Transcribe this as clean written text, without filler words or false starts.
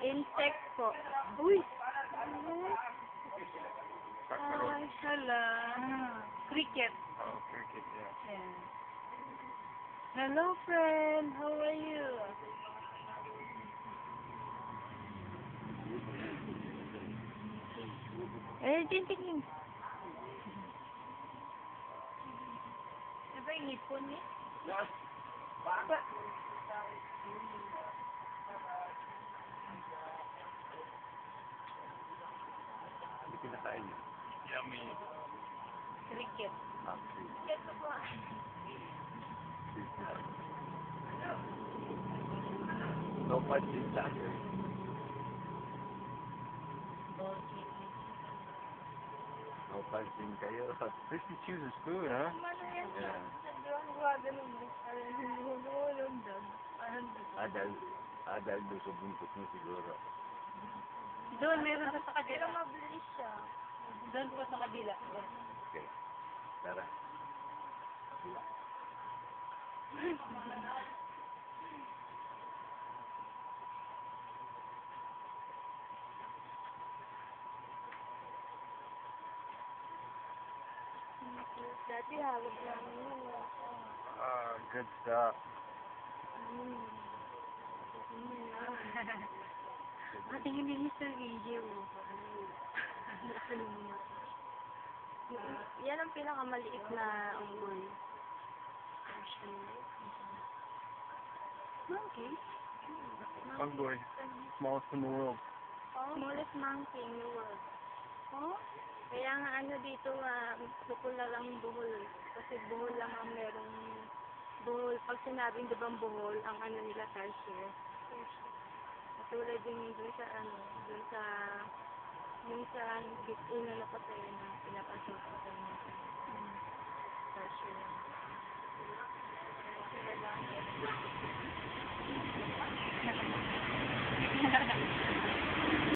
Insect po. Uy! Kakaro. Ay, hala. Cricket. Oh, cricket, yeah. Yeah. Hello, friend. How are you? Eh, tingin. Diba yung hipon eh? Hindi kinakain niya. Yummy. Cricket. Cricket. Ito po. No punching tayo. No punching kayo. Christy chooses food, huh? Yeah. Dahil doon sa buntot mo siguro. Doon, meron pa sa kabila. Mabilis siya. Doon po sa kabila. Okay. Tara. Dati hawak namin yun. Good stuff. Tingin din sa video. Yan ang pinakamaliit na unggoy. Monkey? Unggoy. Smallest in the world. Smallest monkey in the world. Oh? Kaya nga ano dito, popular ang buhol. Kasi buhol lang ang merong buhol. Pag sinabing diba buhol, ang ano nila tarsier. Katulad din dun sa dun sa yung sa inano ko sa'yo na pinapasok ko sa'yo tarsier. Diba?